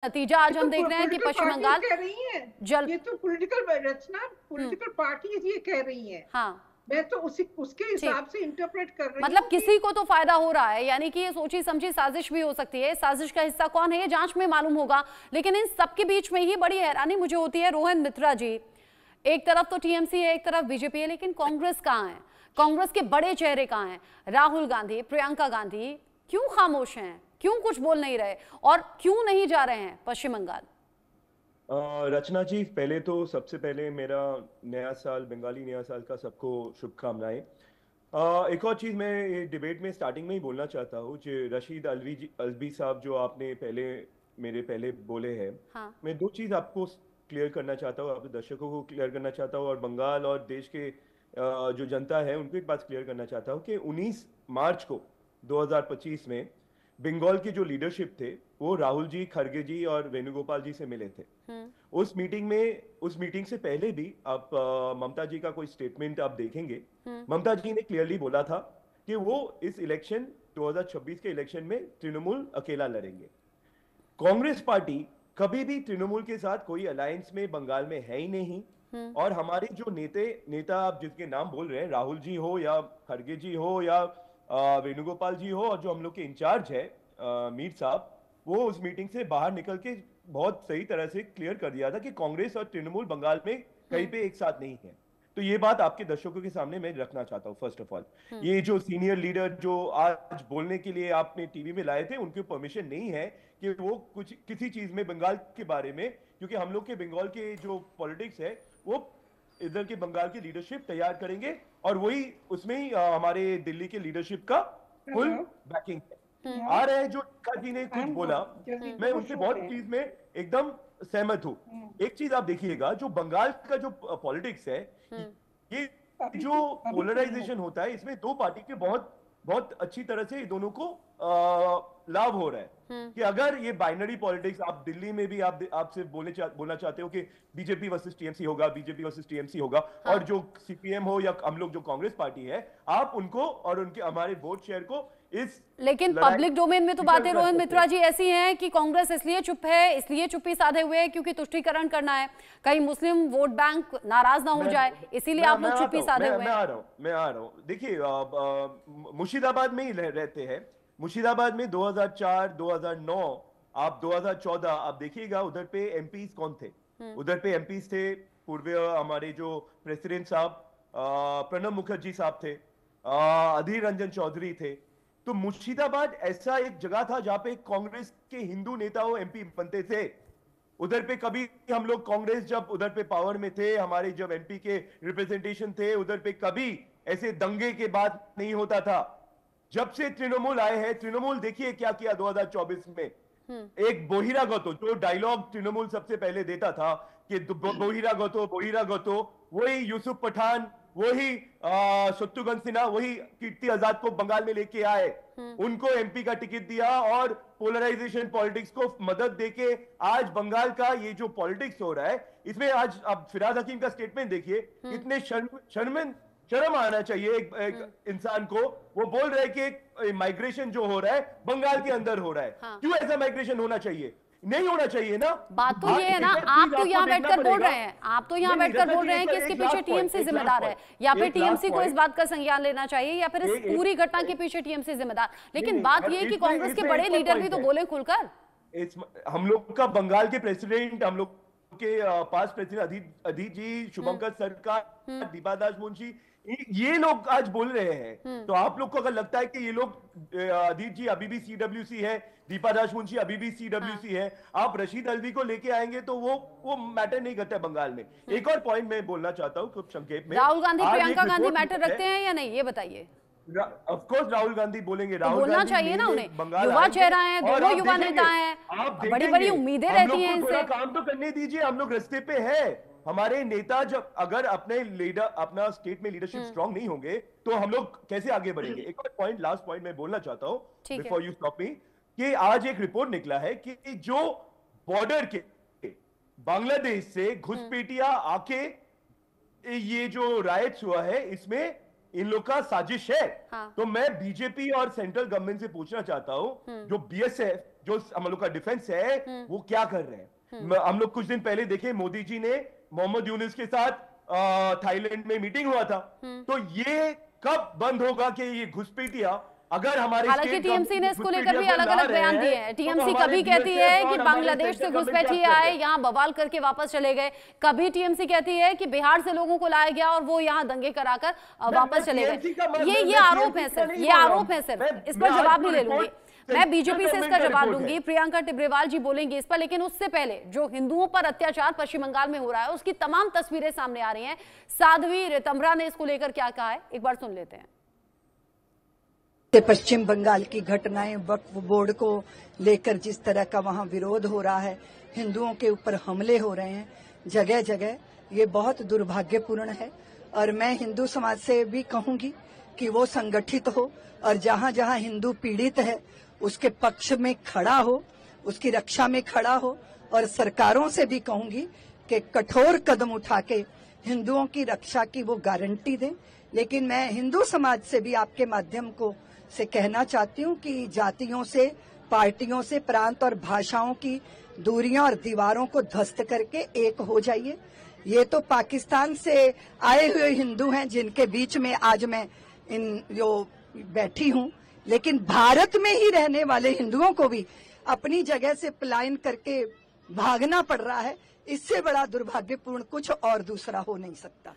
नतीजा आज ये हम तो देख रहे हैं कि पॉलिटिकल पश्चिम पार्टीज बंगाल कह रही हैं। जल ये तो पॉलिटिकल रचना हम्म, पॉलिटिकल पार्टीज ये कह रही हैं। हाँ मैं तो उसी उसके ठीक। हिसाब से इंटरप्रेट कर रही मतलब हूँ कि किसी को तो फायदा हो रहा है, यानी कि ये सोची समझी साजिश भी हो सकती है। साजिश का हिस्सा कौन है ये जांच में मालूम होगा, लेकिन इन सबके बीच में ही बड़ी हैरानी मुझे होती है रोहन मित्रा जी। एक तरफ तो टीएमसी है, एक तरफ बीजेपी है, लेकिन कांग्रेस कहाँ है? कांग्रेस के बड़े चेहरे कहाँ हैं? राहुल गांधी, प्रियंका गांधी क्यों खामोश हैं? क्यों कुछ बोल नहीं रहे और क्यों नहीं जा रहे हैं पश्चिम बंगाल? रचना जी, पहले तो सबसे पहले मेरा नया साल, बंगाली नया साल का सबको शुभकामनाएं। एक और चीज़ मैं ये डिबेट में स्टार्टिंग में ही बोलना चाहता हूँ जो रशीद अल्वी साहब जो आपने मेरे पहले बोले हैं। हाँ मैं दो चीज़ आपको क्लियर करना चाहता हूँ, आपके दर्शकों को क्लियर करना चाहता हूँ और बंगाल और देश के जो जनता है उनको एक बात क्लियर करना चाहता हूँ कि 19 मार्च को 2025 में बंगाल की जो लीडरशिप थे वो राहुल जी, खड़गे जी और वेणुगोपाल जी से मिले थे। उस मीटिंग से पहले भी आप ममता जी का कोई स्टेटमेंट आप देखेंगे, ममता जी ने क्लियरली बोला था कि वो इस इलेक्शन 2026 के इलेक्शन में तृणमूल अकेला लड़ेंगे। कांग्रेस पार्टी कभी भी तृणमूल के साथ कोई अलायंस में बंगाल में है ही नहीं। और हमारे जो नेता आप जिसके नाम बोल रहे हैं, राहुल जी हो या खड़गे जी हो या वेणुगोपाल जी हो, और जो हम लोग के इंचार्ज है मीर साहब, वो उस मीटिंग से बाहर निकल के बहुत सही तरह से क्लियर कर दिया था कि कांग्रेस और तृणमूल बंगाल में कहीं पे एक साथ नहीं है। तो ये बात आपके दर्शकों के सामने मैं रखना चाहता हूँ। फर्स्ट ऑफ ऑल, ये जो सीनियर लीडर जो आज बोलने के लिए आपने टीवी में लाए थे, उनकी परमिशन नहीं है कि वो कुछ किसी चीज में बंगाल के बारे में, क्योंकि हम लोग के बंगाल के जो पॉलिटिक्स है वो इधर के बंगाल की लीडरशिप तैयार करेंगे और वही उसमें ही हमारे दिल्ली के लीडरशिप का फुल हेलो बैकिंग है। आ रहे हैं जो रेखा जी ने कुछ बोला, मैं उनसे बहुत चीज में एकदम सहमत हूं। एक चीज आप देखिएगा, जो बंगाल का जो पॉलिटिक्स है, ये जो पोलराइजेशन होता है, इसमें दो पार्टी के बहुत बहुत अच्छी तरह से दोनों को लाभ हो रहा है। कि अगर ये बाइनरी पॉलिटिक्स आप दिल्ली में भी आपसे बोलना चाहते हो कि बीजेपी वर्सेस टीएमसी होगा, बीजेपी वर्सेस टीएमसी होगा, हाँ। और जो सीपीएम हो या हम लोग जो कांग्रेस पार्टी है, आप उनको और उनके हमारे वोट शेयर को इस लेकिन लड़ाई पब्लिक डोमेन में तो विकल्प बातें कर रोहन सकते मित्रा हैं। जी ऐसी हैं कि कांग्रेस इसलिए चुप है, इसलिए चुप्पी साधे हुए है क्योंकि तुष्टीकरण करना है, कहीं मुस्लिम वोट बैंक नाराज ना हो जाए, इसीलिए आप लोग चुप्पी साधे हुए हैं। मैं आ रहा हूँ। देखिए, मुर्शिदाबाद में ही रहते हैं। मुर्शिदाबाद में 2004, 2009, आप 2014 आप देखिएगा, उधर पे एमपीज कौन थे? उधर पे एमपीज थे पूर्व हमारे जो प्रेसिडेंट साहब प्रणब मुखर्जी साहब थे, अधीर रंजन चौधरी थे। तो मुर्शिदाबाद ऐसा एक जगह था जहां पे कांग्रेस के हिंदू नेताओं एमपी बनते थे। उधर पे कभी हम लोग कांग्रेस जब उधर पे पावर में थे, हमारे जब एमपी के रिप्रेजेंटेशन थे, उधर पे कभी ऐसे दंगे के बाद नहीं होता था। जब से तृणमूल आए हैं, तृणमूल देखिए क्या किया 2024 में। एक बोहिरा गतो, जो डायलॉग तृणमूल सबसे पहले देता था कि बोहिरा गतो, वही यूसुफ पठान, वही शत्रुघ्न सिन्हा, वही कीर्ति आजाद को बंगाल में लेके आए, उनको एमपी का टिकट दिया और पोलराइजेशन पॉलिटिक्स को मदद देके आज बंगाल का ये जो पॉलिटिक्स हो रहा है, इसमें आज अब फिराद हकीम का स्टेटमेंट देखिए, कितने शर्म आना चाहिए एक इंसान को। वो बोल रहे हैं कि माइग्रेशन जो हो रहा है बंगाल के अंदर हो रहा है। हाँ। क्यों ऐसा माइग्रेशन होना चाहिए? नहीं होना चाहिए ना। बात तो ये है ना, आप तो यहाँ बैठकर बोल रहे हैं, आप तो यहाँ बैठकर बोल रहे हैं कि इसके पीछे टीएमसी जिम्मेदार है, या फिर टीएमसी को इस बात का संज्ञान लेना चाहिए, या फिर इस पूरी घटना के पीछे टीएमसी जिम्मेदार। लेकिन बात ये है कि कांग्रेस के बड़े लीडर भी तो बोले खुलकर। हम लोग का बंगाल के प्रेसिडेंट, हम लोग के पास प्रेसिडेंट अधीर जी, शुभंकर सरकार, दीपा दास मुंशी, ये लोग आज बोल रहे हैं। तो आप लोग को अगर लगता है कि ये लोग, अधीर जी अभी भी सीडब्ल्यूसी है, दीपा दास मुंशी अभी भी सीडब्ल्यूसी है, आप रशीद अल्वी को लेके आएंगे तो वो मैटर नहीं करता है बंगाल में। एक और पॉइंट मैं बोलना चाहता हूँ खूब संक्षेप में। राहुल गांधी, प्रियंका गांधी मैटर रखते हैं या नहीं, ये बताइए। ऑफ कोर्स राहुल गांधी बोलेंगे। तो राहुल बोलना गांधी चाहिए ना उन्हें, बंगाल युवा चेहरा है, और दोनों आप युवा देखेंगे, नेता हैं, आप बड़ी बड़ी देखेंगे, उम्मीदें हम रहती लोग हैं को थोड़ा इनसे। काम तो करने दीजिए, हम लोग रास्ते पे हैं। हमारे नेता जब अगर अपने लीडर अपना स्टेट में लीडरशिप स्ट्रांग नहीं होंगे तो हम लोग कैसे आगे बढ़ेंगे? एक और पॉइंट, लास्ट पॉइंट मैं बोलना चाहता हूं बिफोर यू स्टॉप मी, कि आज एक रिपोर्ट निकला है कि जो बॉर्डर के बांग्लादेश से घुसपैठिया आके ये जो राइट्स हुआ है, इसमें इन लोग का साजिश है। हाँ। तो मैं बीजेपी और सेंट्रल गवर्नमेंट से पूछना चाहता हूं, जो बीएसएफ जो हम लोग का डिफेंस है वो क्या कर रहे हैं। हम लोग कुछ दिन पहले देखे मोदी जी ने मोहम्मद यूनुस के साथ थाईलैंड में मीटिंग हुआ था। तो ये कब बंद होगा कि ये घुसपैठिया अगर हमारे, हालांकि टीएमसी ने इसको लेकर भी अलग अलग बयान दिए हैं। टीएमसी कभी कहती है कि बांग्लादेश से घुसपैठिए आए, यहाँ बवाल करके वापस चले गए। कभी टीएमसी कहती है कि बिहार से लोगों को लाया गया और वो यहाँ दंगे कराकर वापस चले गए। ये आरोप है सिर्फ, ये आरोप है सिर्फ। इस पर जवाब नहीं ले लूंगी मैं, बीजेपी से इसका जवाब लूंगी, प्रियंका टिब्रेवाल जी बोलेंगी इस पर। लेकिन उससे पहले जो हिंदुओं पर अत्याचार पश्चिम बंगाल में हो रहा है उसकी तमाम तस्वीरें सामने आ रही हैं। साध्वी रितंभरा ने इसको लेकर क्या कहा है, एक बार सुन लेते हैं। पश्चिम बंगाल की घटनाएं, वक्फ बोर्ड को लेकर जिस तरह का वहां विरोध हो रहा है, हिंदुओं के ऊपर हमले हो रहे हैं जगह जगह, ये बहुत दुर्भाग्यपूर्ण है। और मैं हिंदू समाज से भी कहूंगी कि वो संगठित हो और जहां जहां हिंदू पीड़ित है उसके पक्ष में खड़ा हो, उसकी रक्षा में खड़ा हो। और सरकारों से भी कहूंगी कि कठोर कदम उठा के हिंदुओं की रक्षा की वो गारंटी दें। लेकिन मैं हिंदू समाज से भी आपके माध्यम से कहना चाहती हूँ कि जातियों से, पार्टियों से, प्रांत और भाषाओं की दूरियां और दीवारों को ध्वस्त करके एक हो जाइए। ये तो पाकिस्तान से आए हुए हिंदू हैं जिनके बीच में आज मैं जो बैठी हूँ, लेकिन भारत में ही रहने वाले हिंदुओं को भी अपनी जगह से पलायन करके भागना पड़ रहा है। इससे बड़ा दुर्भाग्यपूर्ण कुछ और दूसरा हो नहीं सकता।